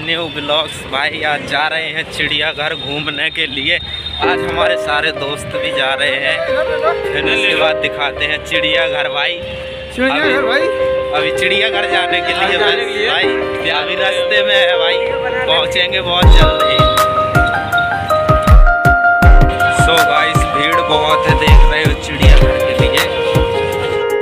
New blogs. भाई आज जा रहे हैं चिड़ियाघर घूमने के लिए। आज हमारे सारे दोस्त भी जा रहे हैं। फिर उसके बाद दिखाते हैं चिड़ियाघर भाई। चिड़ियाघर भाई अभी चिड़ियाघर जाने के लिए भाई अभी रास्ते में है भाई, पहुंचेंगे बहुत जल्दी। सो गाइस भीड़ बहुत है, देख रहे हो चिड़ियाघर के लिए।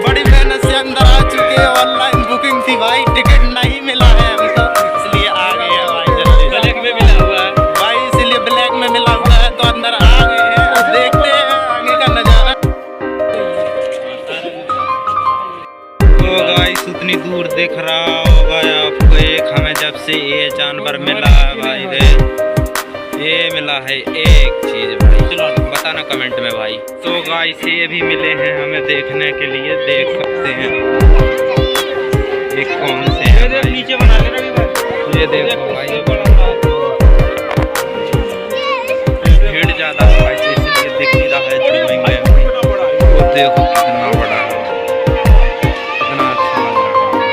बड़ी मेहनत से अंदर आ चुके हैं। ऑनलाइन बुकिंग थी भाई, टिकट नहीं मिला है हमको, इसलिए आ गए हैं भाई जल्दी। ब्लैक में मिला हुआ है भाई, इसलिए ब्लैक में मिला हुआ है तो अंदर आ गए हैं। अब देखते हैं आगे का नजारा। तो गाइस उतनी दूर दिख रहा होगा आपको एक हमें जब से ये जानवर मिला है भाई रे, ये मिला है एक चीज भाई, चलो बताना कमेंट में भाई। तो गाइस ये भी मिले हैं हमें देखने के लिए, देख सकते हैं ये कौन से हैं भाई। नीचे बना लेना ये देखो भाई, भीड़ ज्यादा है भाई इसलिए दिख नहीं रहा है। झूमेंगे वो देखो कितना बड़ा है, कितना अच्छा लग रहा है।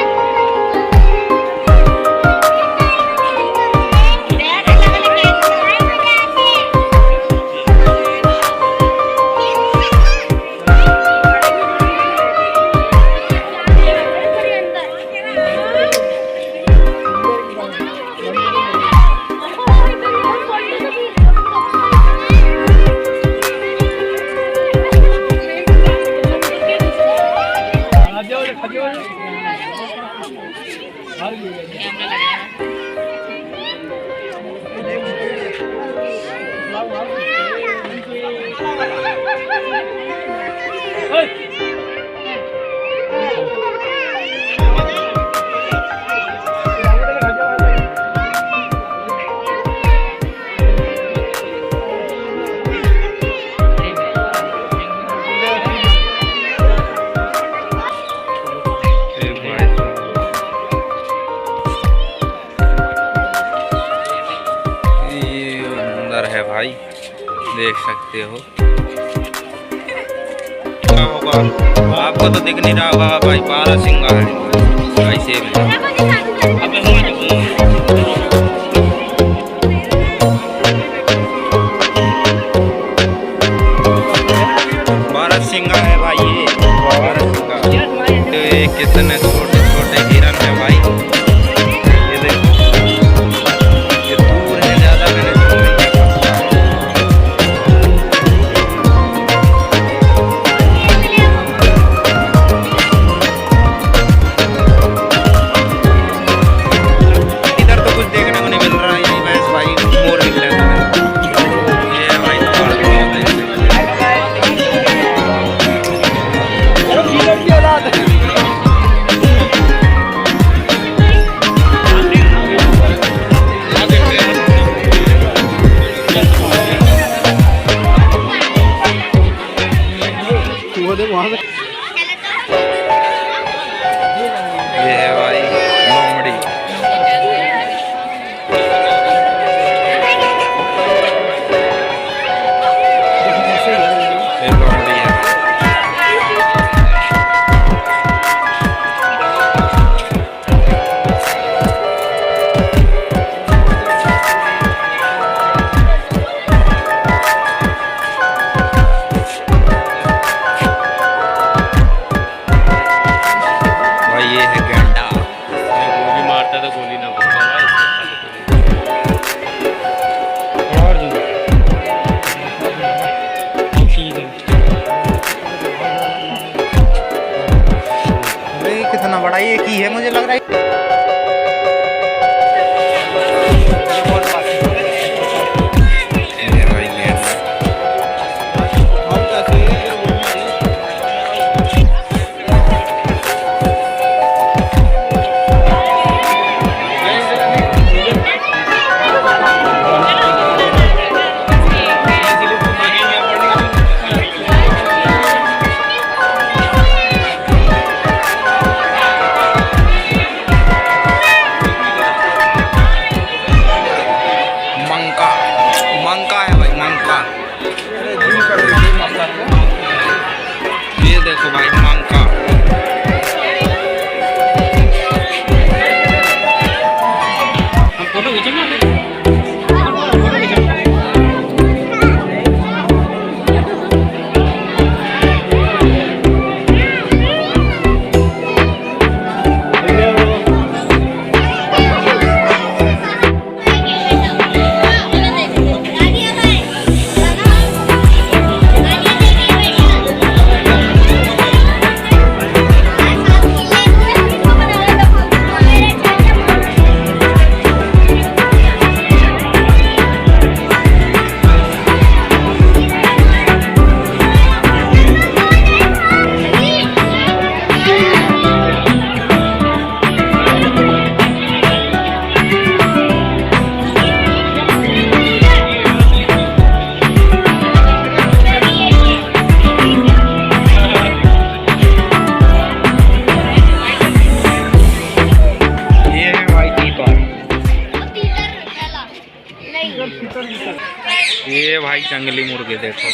है भाई देख सकते हो, क्या होगा आपको तो दिख नहीं रहा होगा भाई, बारहसिंगा है ऐसे बारहसिंगा है भाई। ये बारहसिंगा तो ये कितने छोटे छोटे हिरन है भाई। ये देखो ये दूर है ज्यादा, मैंने ये है भाई लोमड़ी। ये लोमड़ी है। ये है गेंडा, वो भी मारता था गोली ना बोलता भाई कितना बड़ा ये की है, मुझे लग रहा है ये भाई जंगली मुर्गे देखो।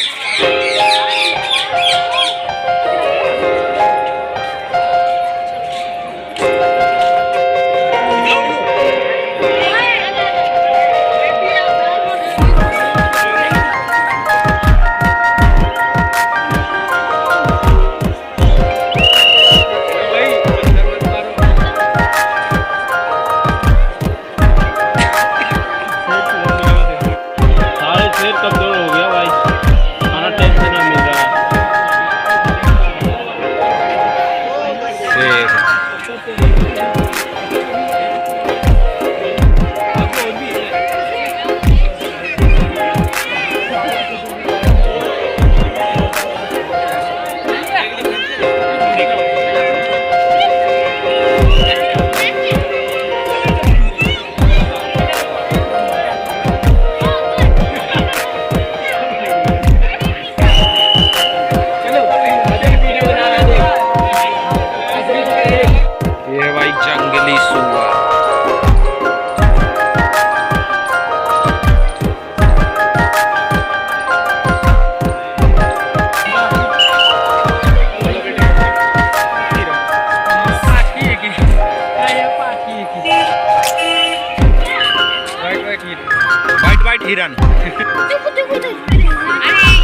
हिरन। देखो देखो अरे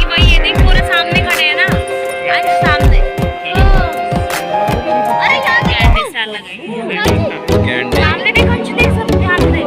भाई ये देख पूरे सामने खड़े हैं ना। अरे सामने अरे क्या साल लगाए सामने देखो देख सब ध्यान दे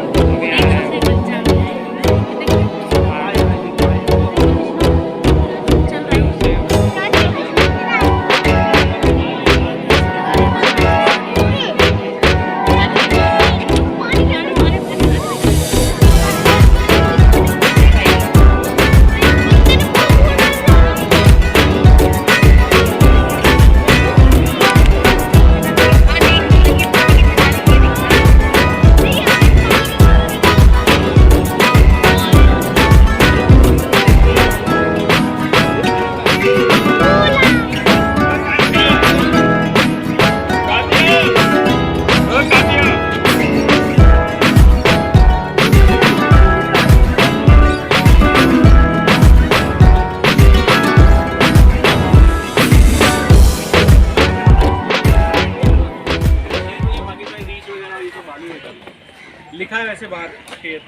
लिखा है वैसे बाहर शेर।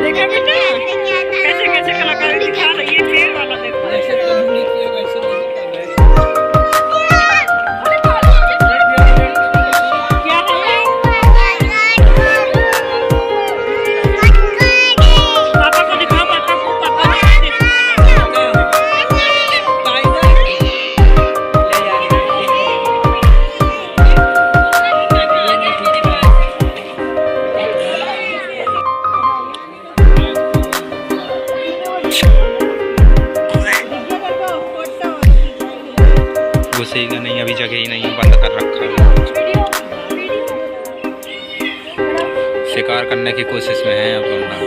देखा बेटा कैसे कैसे कलाकारी दिखा रही है शेर वाला देखो। घुसेगा नहीं, अभी जगह ही नहीं है, बंद कर रखा है। शिकार करने की कोशिश में है अब बंदा।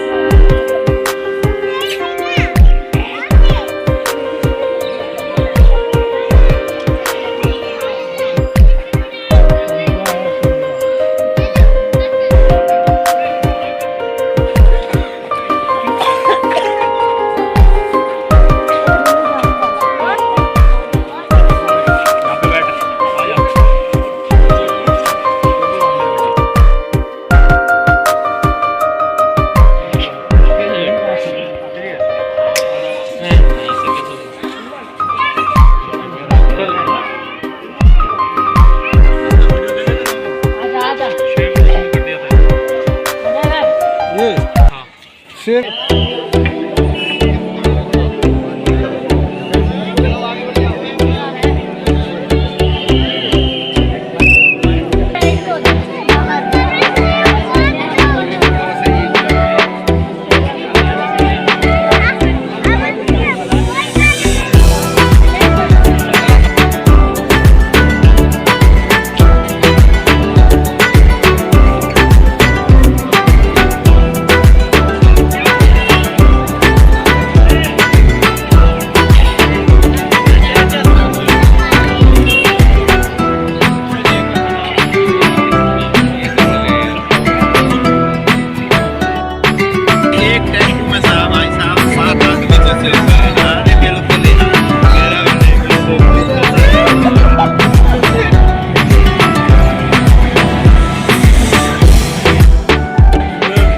एक टेम्पू में साहब भाई साहब 7 आदमी जैसे होगा। अरे बिल्कुल ही मेरा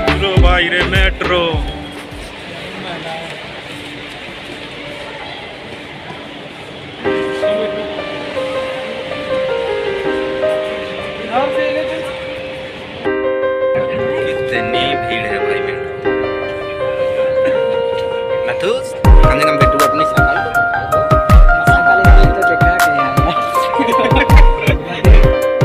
मेट्रो भाई रे मेट्रो।